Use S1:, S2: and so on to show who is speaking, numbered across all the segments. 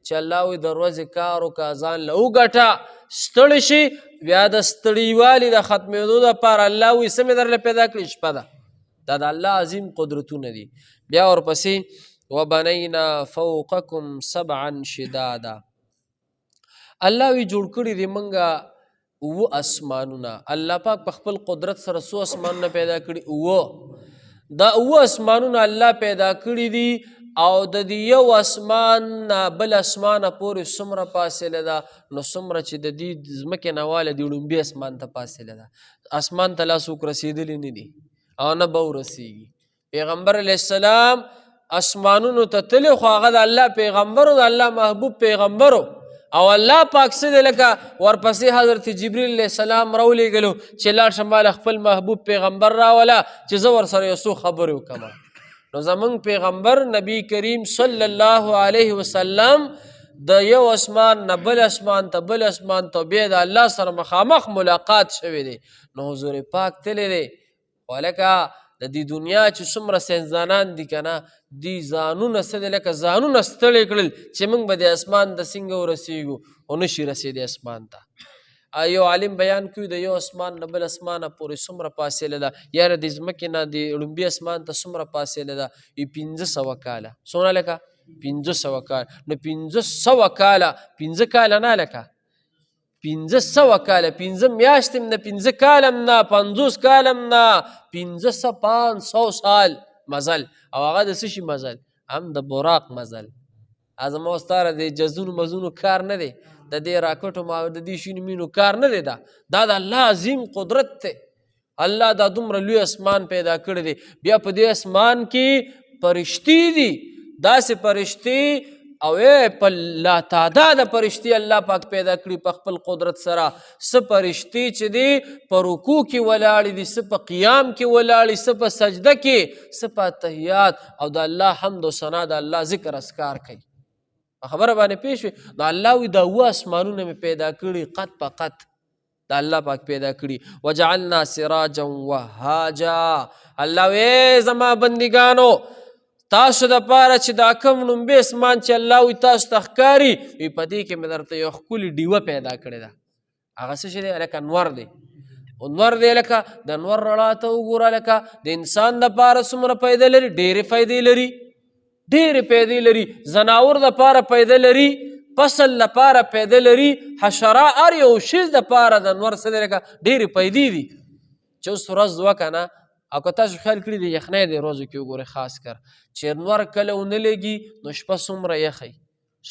S1: چې الله وایي د ورځې کار وکړه ځان له وګټه ستړی شي بیا د ستړیوالي د ختمېدو دپاره الله وایي څه مې درله پیدا کړي شپه ده دا د الله عظیم قدرتونه دي بیا ورپسې وبنینا فوقکم سبعا شدادا الله وی جوړ کړي دي موږ اوه اسمانونه الله پاک په خپل قدرت سره څو اسمانونه پیدا کړي اوه دا اوه اسمانونه الله پیدا کړي دي او د دې یو اسمان نه بل اسمانه پورې څومره فاصله ده نو څومره چې د دې ځمکې نه واله دي ړومبي اسمان ته فاصله ده اسمان ته لا څوک رسېدلی نه دي او نه به ورسېږي پیغمبر علیه السلام اسمانونو ته تللی خو هغه د الله پیغمبرو د الله محبوب پیغمبرو او الله پاک څه دی لکه ورپسې حضرت جبریل علیه السلام راولېږلو چې لاړ شه ماله خپل محبوب پیغمبر راوله چې زه ورسره یو څو خبرې وکړم نو زمونږ پیغمبر نبی کریم صلی الله علیه وسلم د یو اسمان نه بل اسمان ته بل اسمان ته بیا د الله سره مخامخ ملاقات شوی دی نو حضور پاک تللی دی ولکه د دې دنیا چې څومره ساینسدانان دي که نه دوی ځانونه څه دی لکه ځانونه ستړي کړل چې موږ به د اسمان د څنګه ورسېږو او نشي رسېدی اسمان ته یو عالم بیان کوي د یو اسمان نه بل اسمانه پورې څومره فاصله ده یاره د ځمکې نه د ړومبي اسمان ته څومره فاصله ده 1500 کاله څومره لکه 1500 کاله نو 1500 کاله 15 کاله نه لکه 1500 کاله 15 میاشتې نه 15 کاله نه 50 کاله نه 500 سال مزل او هغه د څه شي مزل هم د براق مزل زما ستاره د جزونو مزونو کار نه دی د دې راکټو ما د دې شینو مینو کار نه دی دا د الله عظیم قدرت دی الله دا دومره لوی اسمان پیدا کړی دی بیا په دې اسمان کې فرشتي دي داسې فرشتي او په لا تعداد فرشتي الله پاک پیدا کړي په خپل قدرت سره څه فرشتي چې دي په رکوع کې ولاړې دي څه په قیام کې ولاړې څه په سجده کې څه په تحیات او د الله حمد و ثنا د الله ذکر اذکار کوي خبره باندې پیښ وي نو الله وی دا اوه اسمانونه مې پیدا کړي قط په قط د الله پاک پیدا کړي وجعلنا سراجا وهاجا الله وی زما بندګانو تاسو دپاره چې دا کوم نومبي اسمان چې الله وي تاسو ته ښکاري وي په دې کې مې درته یو ښکلې ډیوه پیدا کړې ده هغه څه شی دی لکه نور دی نور دی لکه د نور رڼا ته وګوره لکه د انسان دپاره څومره فایده لري ډېرې فایدې لري ډېرې فایدې لري ځناور دپاره فایده لري فصل دپاره فایده لري حشره هر یو شیز دپاره د نور څه دی لکه ډېرې فایدې دي چې اوس ورځ دوه که نه او که تاسو خیال کړي د یخنۍ د ورځو کې وګورئ خاص کر چې نور کله ونه لګي نو شپه څومره یخی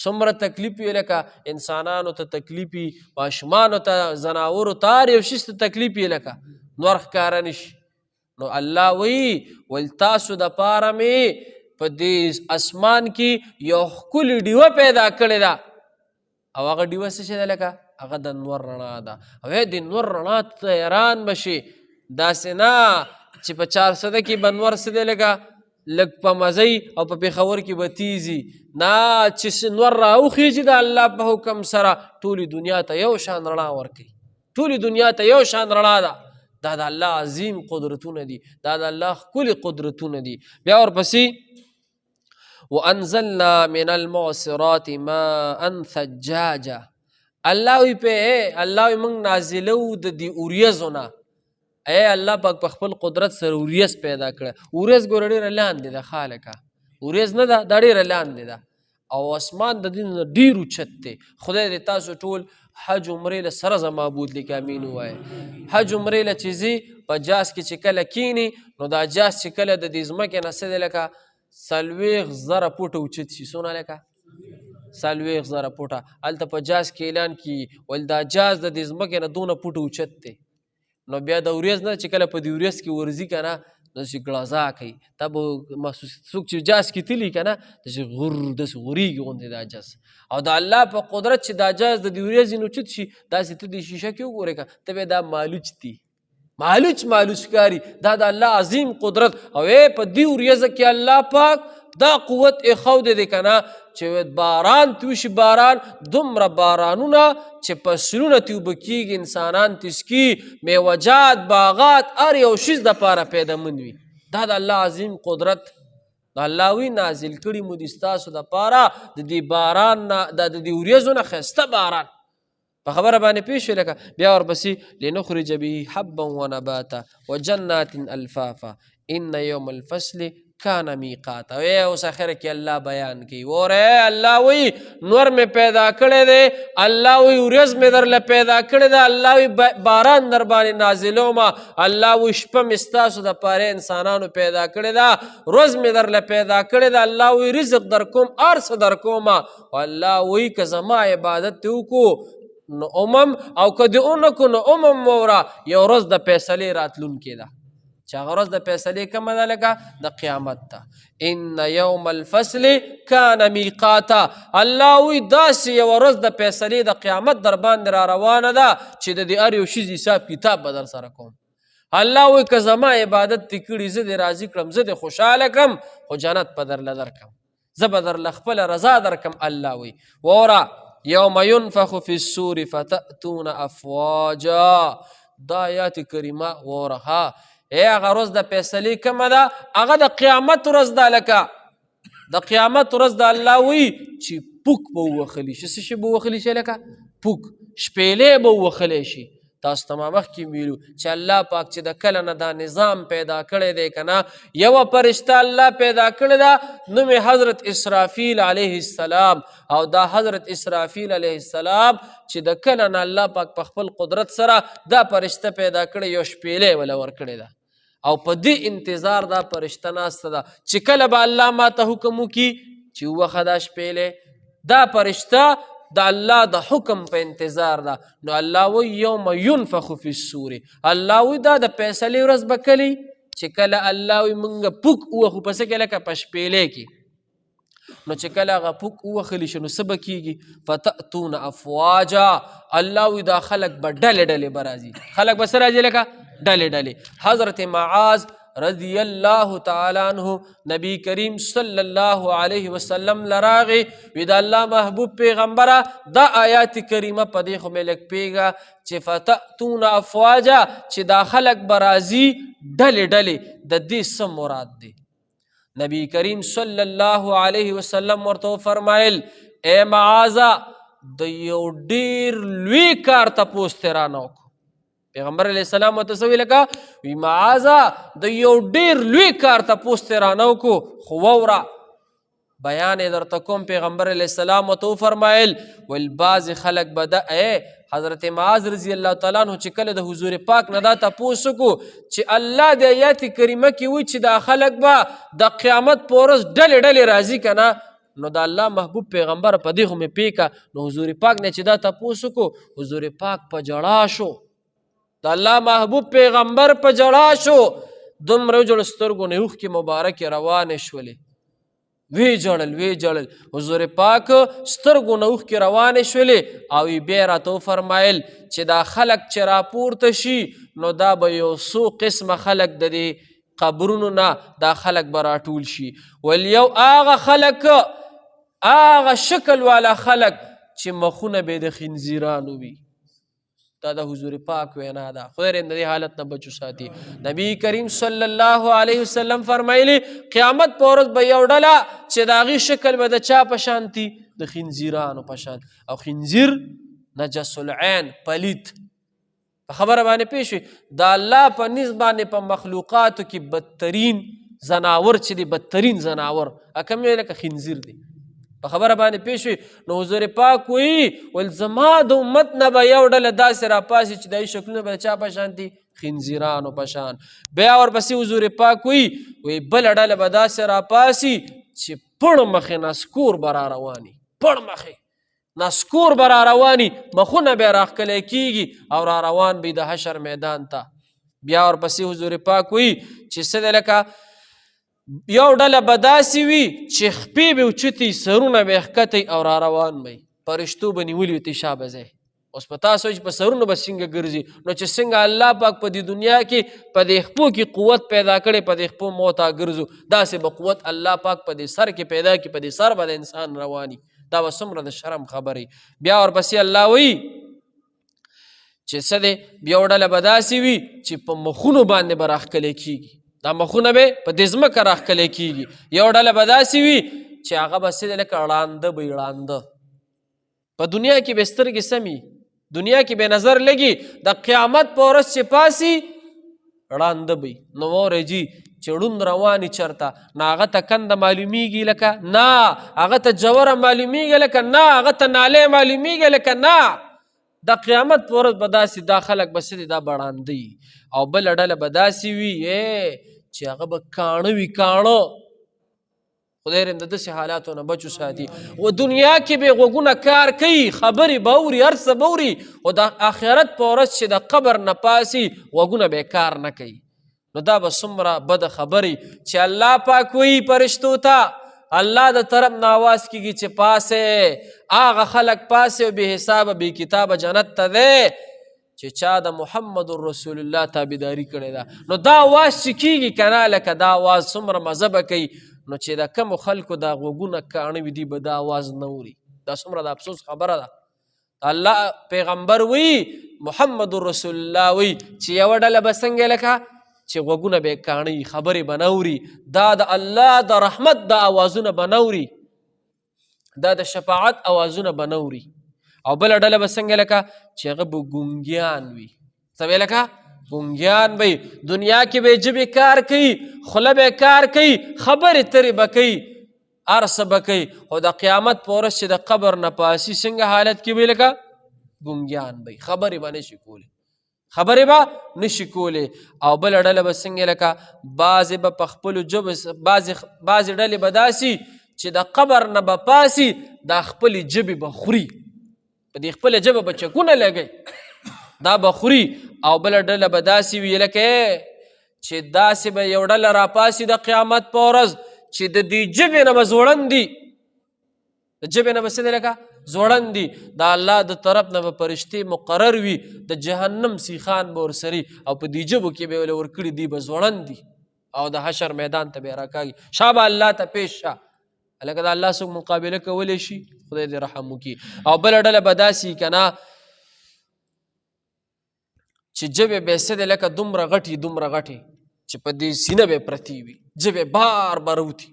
S1: څومره تکلیف وي لکه انسانانو ته تکلیف وي ماشومانو ته ځناورو ته هر یو شي ته تکلیف وي لکه نور ښکاره نشي نو الله وایي ول تاسو دپاره مې په دې اسمان کې یو ښکلې ډیوه پیدا کړې ده او هغه ډیوه څه شی ده لکه هغه د نور رڼا ده او د نور رڼا ته حیران بشي داسې نه چې په 400 کې به نور څه دی لکه لږ په مزی او په پېښور کې به تیزي نه چې نور راوخیږي د الله په حکم سره ټولې دنیا ته یو شان رڼا ورکوي ټولې دنیا ته یو شان رڼا ده دا د الله عظیم قدرتونه دي دا د الله ښکلي قدرتونه دي بیا ورپسې وانزلنا من المعصرات ماء ثجاجا الله وی په الله وی موږ نازلو د دې اوریځو نه ای الله پاک په خپل قدرت سره اوریځ پیدا کړه اوریځ ګوره ډېره لاندې ده خالقه اوریځ نه ده دا ډېره لاندې ده او اسمان د دې نه ډېر اوچت دی خدای دې تاسو ټول حج عمرې له سره زما بوتلي که امین ووایه حج عمرې له چې ځي په جاز کې چې کله کینی نو دا جاز چې کله د دې ځمکې نه څه دی لکه 40,000 فوټه اوچت شي څونه لکه 40,000 فوټه هلته په جاز کې اعلان کیږي ول دا جاز د دې ځمکې نه دونه فوټه اوچت دی نو بیا د اوریځ نه چې کله په دې اوریځ کې ورځي که نه داسې ګړزا کوي تا به محسوس څوک چې جاز کې تلي که نه داسې غر داسې غورېږي غوندې دا جاز او د الله په قدرت چې دا جاز د دې ورځې نه اوچت شي داسې ته د شیشه کې وګورې که ته به دا مالوچ دي مالوچ ښکاري دا د الله عظیم قدرت او په دې ورځه کې الله پاک دا قوت ایښودی دی که نه چې باران توشي باران دومره بارانونه چې فصلونه ترې اوبه کېږي انسانان تسکي میوجات باغات هر یو شیز دپاره پیدامند وي دا د الله عظیم قدرت الله وی نازل کړي مو دي ستاسو دپاره د دې باران نه د دې وریځو نه ښایسته باران. په خبره باندې پوه شوې؟ لکه بیا ورپسې لنخرج به حبا ونباتا وجنات الفافا ان یوم الفصل کان میقاتا. اوس اخره کې الله بیان کوي وره الله وی نور مې پیدا کړی دی، الله وی ورځ مې درله پیدا کړې ده، الله وی باران در باندې نازلومه، الله وی شپه مې ستاسو دپاره انسانانو پیدا کړې ده، ورځ مې درله پیدا کړې ده، الله وی رزق در کوم هر څه در کومه. الله وی که زما عبادت دې وکړو نو او که دې ونه کړو نو موره یو ورځ د فیصلې راتلونکې ده، چې هغه ورځ د فیصلې کومه ده؟ لکه د قیامت ته. ان یوم الفصل کان میقاتا. الله وی داسې یوه ورځ د فیصلې د قیامت در باندې را روانه ده چې د دې هر یو شیز حساب کتاب به در سره کوم. الله وی که زما عبادت دې کړي زه دې راضي کړم، زه دې خوشحاله کړم، خو جنت به درله درکړم، زه به درله خپله رضا درکړم. الله وی وره یوم ینفخ فی الصور فتأتون افواجا. دا آیات کریمه وره ها هغه ورځ د فیصلې کومه ده؟ هغه د قیامت ورځ ده. لکه د قیامت ورځ د الله وی چې پوک به ووخلی شي. څه شي به ووخلی شي؟ لکه پوک، شپېلې به ووخلی شي. تاسو ته ما مخکې ویلو چې الله پاک چې د کله نه دا نظام پیدا کړی دی که نه، یوه فرشته الله پیدا کړې ده نوم یې حضرت اسرافیل علیه السلام. او دا حضرت اسرافیل علیه السلام چې د کله نه الله پاک په خپل قدرت سره دا فرشته پیدا کړی، یو شپېلې وله ورکړې ده او په دې انتظار دا فرشته ناسته ده چې کله به الله ما ته حکم وکړي چې ووخه دا شپېلې. دا فرشته د الله د حکم په انتظار ده. نو الله وی یوم ینفخ فی الصور. الله وی دا د فیصلې ورځ به کلی چې کله الله وی موږ پوک ووخو په څه کې؟ لکه په شپېلې کې. نو چې کله هغه پوک ووخلی شي نو څه به کېږي؟ فتأتون افواجا. الله وی دا خلک به ډلې ډلې به راځي. خلک به څه راځي؟ لکه ډلې ډلې. حضرت معاذ رضی الله تعالی عنہ نبی کریم صلی الله علیه وسلم لراغی وی دا الله محبوب پیغمبره دا آیات کریمه په دې خو مې لږ پیږه چې فتأتون افواجا چې دا خلک به راځي ډلې ډلې، د دې څه مراد دی؟ نبی کریم صلی الله علیه وسلم ورته فرمایل اے معاذه د یو ډیر لوی کار تپوس ترې رانه وکړو. پیغمبر علیه السلام ورته څه ویل که؟ وی معاذه د یو ډیر لوی کار تپوس ترې رانه وکړو، خو واوره بیان یې درته کوم. پیغمبر علیه السلام ورته وفرمایل ویل بعضې خلک به حضرت معاذ رضی الله تعالی عنہ چې کله د حضور پاک نه دا تپوس وکړو چې الله د آیات کریمه کې وایي چې دا خلک به د قیامت په ورځ ډلې ډلې راځي که نه، نو د الله محبوب پیغمبر په دې خو مې پیکه. نو حضور پاک نه چې دا تپوس وکړو حضور پاک په جړا شو، د الله محبوب پیغمبر په جړا شو، دومره وجړ سترګو نه اوښکې مبارکې روانې شولې، وی جړل حضور پاک سترګو نه اوښکې روانې شولې. او بیا راته وفرمایل چې دا خلک چې راپورته شي نو دا به یو څو قسمه خلک د دې قبرونو نه دا خلک به راټول شي. ولیو هغه خلک هغه شکل والا خلک چې مخونه به د خنزیرانو وي. دا د حضور پاک وینا ده. خدای دې د دې حالت نه بچو ساتي. نبی کریم صلی الله علیه وسلم فرمایلی قیامت په ورځ به یو ډله چې د هغې شکل به د چا په شانتي؟ د خنزیرانو په شان. او خنزیر نجس العین، پلید. په خبره باندې پوه شوې؟ د الله په نزد باندې په مخلوقاتو کې بدترین زناور چې دی، بدترین زناور کوم دی؟ لکه خنزیر دی. په خبره باندې پوه شوې؟ نو حضور پاک ویل زما د امت نه به یو ډله داسې راپاسي چې د شکلونه به د چا په شان دي؟ خنزیرانو په شان. بیا ورپسې حضور پاک وی بله ډله به داسې راپاسي چې پړ مخې نسکور به را رواني، پړ مخې نسکور به را رواني، مخونه به یې راښکلی کېږي او را روان به د حشر میدان ته. بیا ورپسې حضور پاک وی چې څه دی؟ لکه یو ډله به داسې وي چې خپې به اوچتې، سرونه به یې ښکتی او را روان به فرشتو به نیولي وي تشا به ځای. اوس په تاسو چې په سرونو به څنګه ګرځي؟ نو چې څنګه الله پاک په دې دنیا کې په دې خپو کې قوت پیدا کړی، په دې خپو موته ګرځو، داسې به قوت الله پاک په دې سر کې پیدا کړي، په دې سر به د انسان رواني. دا به څومره د شرم خبرې. بیا ورپسې الله وایي چې څه دی؟ بیا یو ډله به داسې وي چې په مخونو باندې به راښکلی کېږي، دا مخونه به په دې ځمکه راښکلی کېږي. یو ډله به داسې وي چې هغه به څه دی لکه ړانده به وي، ړانده. په دنیا کې به سترګې سمي، دنیا کې به نظر لګي، د قیامت په ورځ چې پاسي ړانده به وي. نو واورئ جي چې ړوند رواني چرته، نه هغه ته کنده معلومیږي لکه نه، هغه ته جوره معلومیږي لکه نه، هغه ته نالی معلومیږي لکه نه. د قیامت په ورځ به داسې دا خلک به څه دي، دا به ړانده وي. او بله ډله به داسې وي چې هغه به کاڼه وي، کاڼه. خدای دې د داسې حالاتو نه بچو ساتي. و دنیا کې به غوږونه کار کوي، خبرې به اوري، هر څه به اوري، خو د آخرت په ورځ چې د قبر نه پاسي غوږونه به کار نه کوي. نو دا به څومره بده خبرې چې الله پاک وایي فرشتو ته، الله د طرف نه آواز کېږي چې پاسې هغه خلک پاسې او بې حسابه بې کتابه جنت ته دی چې چا د محمد رسول الله تابعداري کړې ده. نو دا آواز چې کېږي که نه، لکه دا آواز څومره مزه به کوي. نو چې د کمو خلکو دا غوږونه کاڼه وي، دي به دا آواز نه اوري. دا څومره د افسوس خبره ده. الله پیغمبر وی، محمد رسول الله وی چې یوه ډله به څنګه لکه چې غوږونه به یې کاڼه وي، خبرې به نه اوري، دا د الله د رحمت د اوازونه به نه اوري، دا د شفاعت اوازونه به نه اوري. او بله ډله به څنګه لکه چې هغه به ګونګیان وي. څه به لکه ګونګیان به دنیا کې به ژبې کار کوي، خوله به کار کوي، خبرې ترې به کوي، هر څه به کوي، خو د قیامت په ورځ چې د قبر نه پاسي څنګه حالت کې به لکه ګونګیان به خبرې به نشي کولی، خبرې به نشي کولی. او بله ډله به څنګه لکه بعضې به په خپلو ژبو، بعضې ډلې به داسي چې د قبر نه به پاسي دا خپلې ژبې به خوري، په دې خپله ژبه به چکونه لګوي، دا به خوري. او بله ډله به داسې وي لکه چې داسې به یو ډله راپاسي د قیامت په ورځ چې د دې ژبې نه به زوړند دي، د ژبې نه به څه دی لکه زوړند دي. د الله د طرف نه به فرشتې مقرر وي، د جهنم سیخان به ورسري، او په دې ژبو کې به یې ورکړي دي به زوړند دي، او د حشر میدان ته به یې راکاږي. شا به الله ته پیش شه، هلکه د الله څوک مقابله کولی شي؟ خدای دې رحم وکړي. او بله ډله به داسې که نه چې ژبې به یې څه دی لکه دومره غټې دومره غټې چې په دې سینه به یې پرتې وي، ژبې بار بار وتي،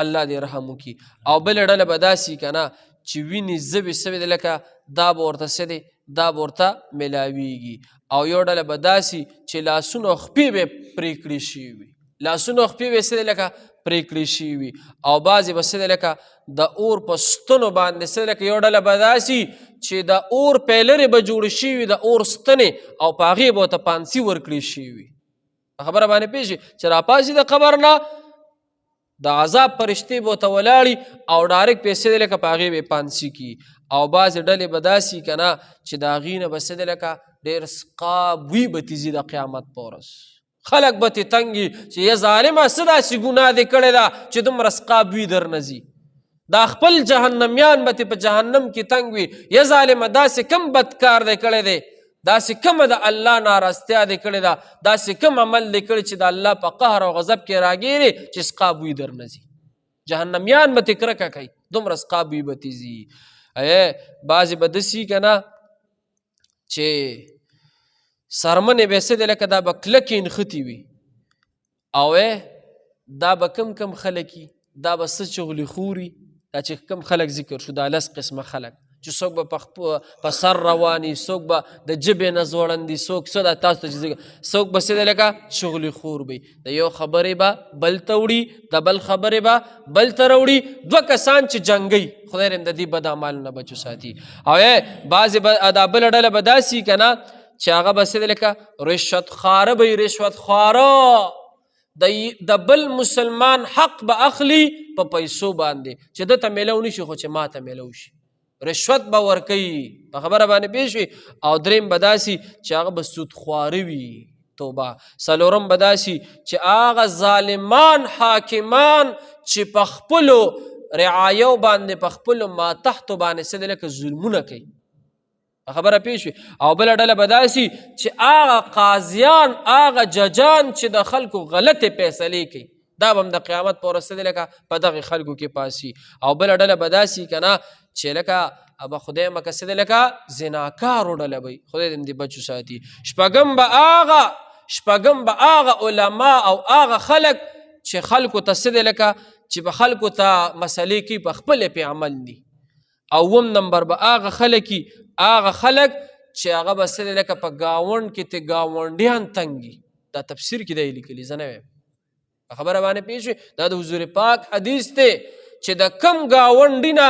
S1: الله دې رحم وکړي. او بله ډله به داسې که نه چې وینې ژبې څه دی لکه دا به ورته څه دی، دا به ورته میلاویږي. او یو ډله به داسې چې لاسونه او خپې به یې پرې کړې شوي وي، لاسونه او خپې به یې څه دی لکه پرې کړې شوي وي. او بعضې به څه دی لکه د اور په ستنو باندې څه دی لکه یو ډله به داسې چې د اور پیلرې به جوړې شوي وي، د اور ستنې، او په هغې به ورته پانسي ورکړې شوي وي. خبره باندې پوه شي چې راپاسي د قبر نه د عذاب فرشتې به ورته ولاړي او ډایرکټ پیسې دی لکه په هغې به یې پانسي کي. او بعضې ډلې به داسې که نه چې د هغې نه به څه دی لکه ډېر سقاب وي به تې ځي د قیامت په ورځ، خلک به تې تنګي چې یا ظالمه څه داسې ګناه دې کړې ده چې دومره سقاب وي در نه ځي، دا خپل جهنمیان به تې په جهنم کې تنګ وي، یا ظالمه داسې کم بدکار دی کړی دی، داسې کومه د الله ناراستیا دې کړې ده، داسې کوم عمل دې کړی چې د الله په قهر او غضب کې راګیرې چې سقاب وي در نه ځي، جهنمیان به تې کرکه کوي، دومره سقاب وي به تې ځي. بعضې به داسې که نه چې څرمنې به یې څه دی لکه دا به کلکې نښتې وي، او دا به کم کم خلک وي، دا به څه چغلي خوري، دا چې کم خلک ذکر شو دا 10 قسمه خلک چې څوک به په سر رواني، څوک به د ژبې نه زوړند دي، څوک څه ده تاسو ته چې څوک به څه دی لکه شغلي خور به د یو خبرې به بل ته وړي، د بل خبرې به بل ته راوړي، 2 کسان چې جنګوي، خدای دې د دې بد اعمالو نه بچو ساتي. او بعضې دا بله ډله به داسې که نه چې هغه به څه دی لکه رشوت خواره به وي، رشوت خواره د بل مسلمان حق به اخلي په پیسو باندې چې ده ته میلو نشي خو چې ما ته میلو شي، رشوت به ورکوي، په خبره باندې پوه شوې. او دریم به داسې چې هغه به سودخواره وي، توبه. څلورم به داسې چې هغه ظالمان حاکمان چې په خپلو رعایو باندې په خپلو ماتحتو باندې څه دی لکه ظلمونه کوي، خبره پوه شوې. او بله ډله به داسې چې هغه قاضیان، هغه ججان چې د خلکو غلطې فیصلې کوي، دا به هم د قیامت په ورځ څه دی لکه په دغې خلکو کې پاسي. او بله ډله به داسې که نه چې لکه به خدای مکه څه دی لکه زناکارو ډله به وي، خدای دې دې بچو ساتي. شپږم به هغه شپږم به هغه علما او هغه خلک چې خلکو ته څه دی لکه چې به خلکو ته مسلې کوي په خپل پې عمل دي. اوم نمبر به هغه خلک هغه خلک چې هغه به څه دی لکه په ګاونډ کې ته ګاونډیان تنګي. دا تفسیر کې دی لیکلي، زه نه وایم، په خبره باندې پوه شوې. دا د حضور پاک حدیث دی چې د کم ګاونډي نه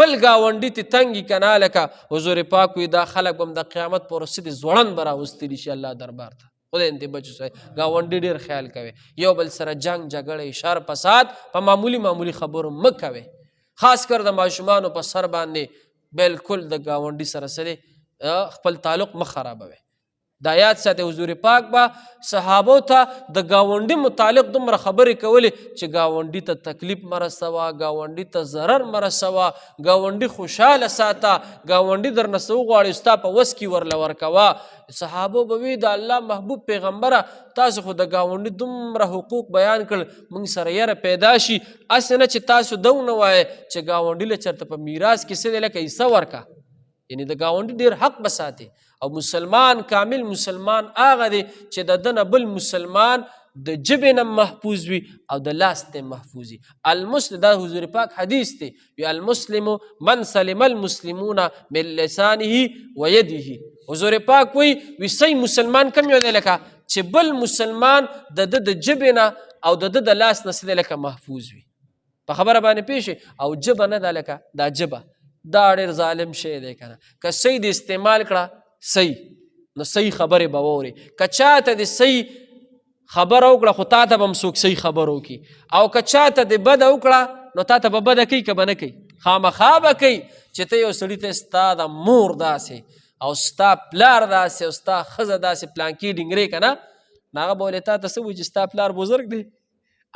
S1: بل ګاونډي ته تنګي که نه، لکه حضور پاک وي دا خلک به هم د قیامت په ورځ د ځوړند به راوستلی شي الله دربار ته. خدای دې بچ اوسئ. ګاونډي ډېر خیال کوي، یو بل سره جنګ جګړې شر فساد په معمولي خبرو مه کوئ، خاص کر د ماشومانو په سر باندې بالکل د ګاونډي سره سره خپل تعلق مه خرابوئ. دا یاد ساتئ حضور پاک به صحابو ته د ګاونډي متعلق دومره خبرې کولې چې ګاونډي ته تکلیف مه رسوه، ګاونډي ته ضرر مه رسوه، ګاونډي خوشحاله ساته، ګاونډي درنه څه وغواړي ستا په وس کې ورله ورکوه. صحابو به وي د الله محبوب پیغمبره تاسو خو د ګاونډي دومره حقوق بیان کړل، موږ سره یره پیدا شي، هسې نه چې تاسو دونه وایئ چې ګاونډي له چېرته په میراث کې څه دی لکه حصه ورکه، یعنی د ګاونډي ډېر حق به ساتي. او مسلمان کامل مسلمان هغه دی چې د ده نه بل مسلمان د ژبې نه محفوظ وي او د لاس نه محفوظ وي. المسلم، دا حضور پاک حدیث دی، وی المسلم من سلم المسلمون من لسانه و یده. حضور پاک وی صحیح مسلمان کم یو دی لکه چې بل مسلمان د ده د ژبې نه او د ده د لاس نه څه دی لکه محفوظ وي. په خبره باندې پوه شئ. او ژبه نه ده لکه دا ژبه دا ډېر ظالم شی دی که نه، که صحیح د استعمال کړه صحیح نو صحیح خبرې به واورې، که چاته د صحیح خبره وکړه خو تا ته به هم څوک صحیح خبره وکړي، او که چاته د بده وکړه نو تا ته به بده کوي که به نه کوي، خامخا به کوي. چې ته یو سړي ته ستا د مور داسې او ستا پلار داسې او ستا ښځه داسې پلانکي ډنګرې که نه، هغه به ولې تا ته څه وایي چې ستا پلار بزرګ دی،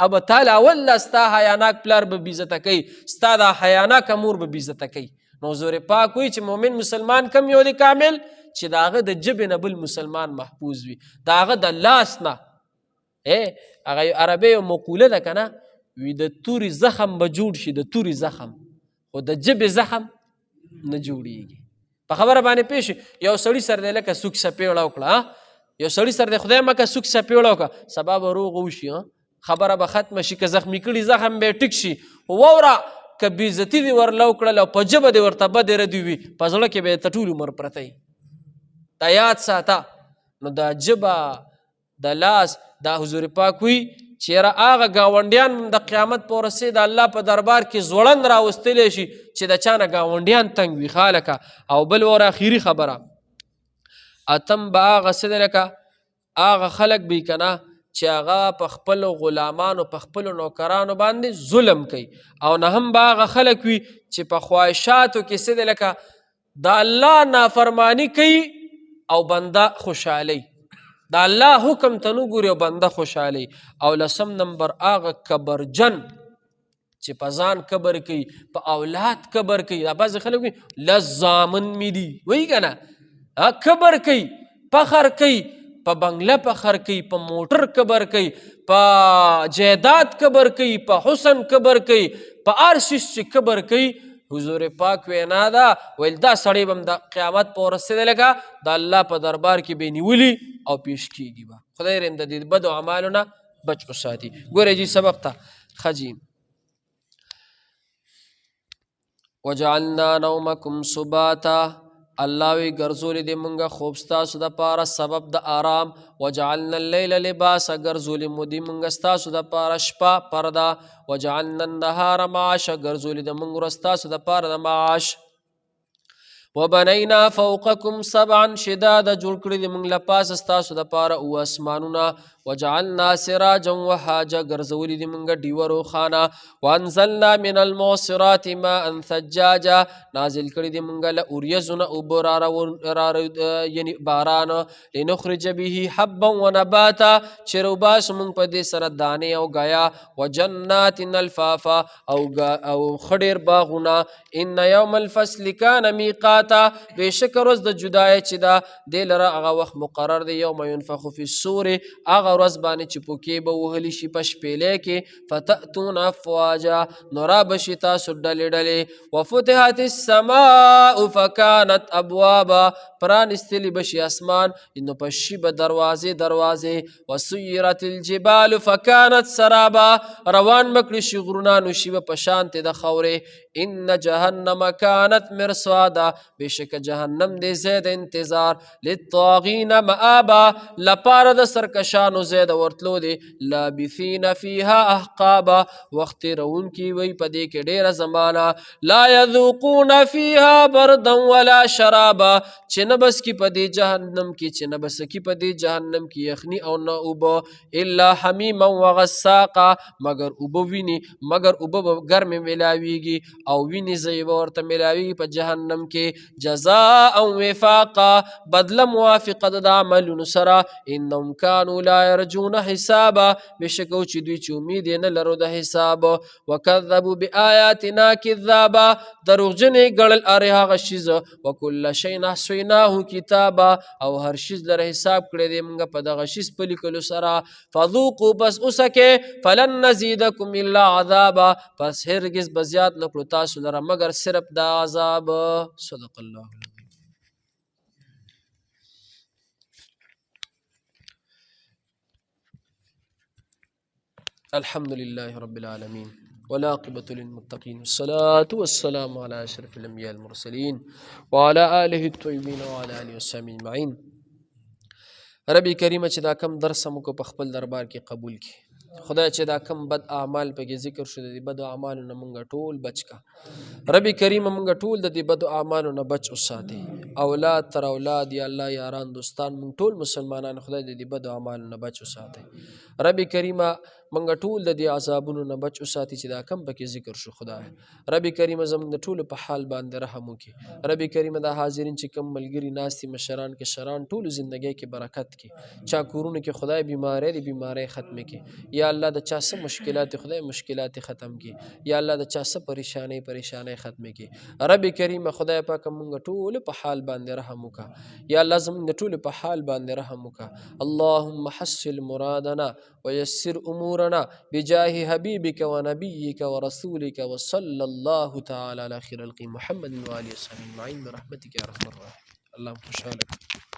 S1: او به تا له اول نه ستا حیاناک پلار به بېعزته کوي، ستا د حیاناکه مور به بېعزته کوي. نو حضور پاک وایي چې مؤمن مسلمان کم یو دی کامل چې د هغه د ژبې نه بل مسلمان محفوظ وي، د هغه د لاس نه. هغه عربي یو مقوله ده که نه، وي د تورې زخم به جوړ شي، د تورې زخم، خو د ژبې زخم نه جوړېږي. په خبره باندې پوه شي. یو سړي سره دی لکه سوک سپېړه وکړه، یو سړي سره دی خدای مکه سوک سپېړه وکړه، سبا به روغ وشي، خبره به ختمه شي، که زخمي کړي زخم به یې ټیک شي. واوره که بېعزتي دې ورله وکړل او په ژبه دې ورته بدې ردې وي، په زړه کې به یې ته ټول عمر پرته وي. دا یاد ساته. نو دا ژبه د لاس دا حضور پاک وي چې یاره هغه ګاونډیان د قیامت په ورځ د الله په دربار کې ځوړند راوستلی شي چې د چا نه ګاونډیان تنګ وي خالکه. او بل ور اخري خبره، اتم به هغه څه دی لکه هغه خلک به که نه چې هغه په خپلو غلامانو په خپلو نوکرانو باندې ظلم کوي. او نه هم به هغه خلک وي چې په خواهشاتو کې څه دی لکه د الله نافرمانی کوي او بنده خوشحالی، د الله حکم ته نه ګوري او بنده خوشحالی. او لسم نمبر هغه کبرجن چې په ځان کبر کوي، په اولاد کبر کوي. دا بعضې خلک وایي لس زامن مې دي، وایي که نه، کبر کوي، فخر کوي، په بنگله فخر کوي، په موټر کبر کوي، په جایداد کبر کوي، په حسن کبر کوي، په هر شیز چې کبر کوي. حضور پاک وینا ده ویل دا سړی به هم د قیامت په ورځ څه دی لکه د الله په دربار کې به نیولي او پیش کېږي به. خدای رحم د دې بدو اعمالو نه بچ وساتي. ګورئ جي سبق ته ښه جي. وجعلنا نومکم سباتا، الله وی ګرځولې دې مونږه خوب ستاسو دپاره سبب د آرام. وجعلنا اللیل لباسا، ګرځولې مو دې مونږه ستاسو دپاره شپه پرده. وجعلنا النهار معاشا، ګرځولې د مونږ ورځ ستاسو دپاره د معاش. وبنینا فوقکم سبعا شدادا، جوړ کړي دې مونږ له پاسه ستاسو دپاره اوه اسمانونه. وجعلنا سراجا وهاجا، ګرځولې دې مونږه ډیوه روښانه. وانزلنا من المعصرات ماء ثجاجا، نازل کړي دې مونږه له اوریځو نه اوبه یعنی باران. لنخرج به حبا ونباتا، چې روباسو مونږ په دې سره دانې او ګیا. وجنات الفافا، او ښه ډېر باغونه. ان یوم الفصل کان میقاتا، ته بېشکه ورځ د جدای چې ده دې لره هغه وخت مقرر دی یوم ينفخ فی الصور هغه ورځ باندې چې پوکې به وهلي شي په شپېلۍ کې فتأتون افواجا نو رابشي تاسو ډلې ډلې وفتحت السماء فکانت ابوابا پرانستلی بشي اسمان نو په شي به دروازې وسیرت الجبال فکانت سرابا روان بکړي شي غرونه نو شي به په شانتې د خاورې ان جهنم كانت مرصادا بېشکه جهنم دی ځای د انتظار للطاغین مآبا لپاره د سرکشانو ځای د ورتلو دی لابثین فیها احقابا وخت تېروونکي وی په دې کې ډېره زمانه لا یذوقون فیها بردا ولا شرابا چې نه بس کی په دې جهنم کې چې نه بس کی په دې جهنم کې یخني او نه اوبه الا حمیما وغساقا مگر اوبه ویني مگر اوبه به ګرمې ملاویږي او وینې ځای به ورته ملاویږي په جهنم کې جزاء وفاقا بدله موافقه د عملونو سره انهم کانوا لا یرجون حسابا بېشکه چې دوی چې امید یې نه لرو د حساب وکذبوا بآیاتنا کذابا دروغجن یې ګڼل هر هغه شیز وکل شی احصیناه کتابا او هر شیز لره حساب کړی دی موږ په دغه شیز په لیکلو سره فذوقوا بس اوسکې فلن نزیدکم الا عذابا پس هرگز به زیات نه کړو تاسو لره مگر صرف دا عذاب صدق الله العظیم الحمد لله رب العالمين والعاقبة للمتقين والصلاة والسلام على أشرف الأنبياء المرسلين وعلى آله الطيبين وعلى آله وصحبه أجمعين ربي کریمه چې دا کم درس مو کو په خپل دربار کې قبول کړي خدای چې دا کم بد اعمال پکې ذکر شو د دې بد اعمالو نه مونږ ټول بچ کا ربي کریمه مونږ ټول د دې بد اعمالو نه بچ وساتي اولاد تر اولاد یا الله یاران دوستان مونږ ټول مسلمانان خدای د دې بد اعمالو نه بچ وساتي ربي کریمه مونږ ټول د دې عذابونو نه بچ وساتي چې دا کم پکې ذکر شو خدای ربي کریمه زموږ د ټولو په حال باندې رحم وکړي ربي کریمه دا حاضرین چې کم ملګري ناستي مشران کې شران ټولو زندګۍ کې برکت کړي چا کورونو کې خدای بیماری دی بیماری ختم کړي یا الله د چا څه مشکلات خدای مشکلات ختم کړي یا الله د چا څه پریشانی ختم کړي ربي کریمه خدای پاک مونږ ټول په حال باندې رحم وکړه یا الله زموږ د ټول په حال باندې رحم وکړه اللهم حصل مرادنا ويسر امورنا بجاه حبيبك ونبيك ورسولك وصلى الله تعالى على خير خلق محمد وآله وصحبه اجمعين برحمتك يا ارحم الراحمين اللهم خوشحالك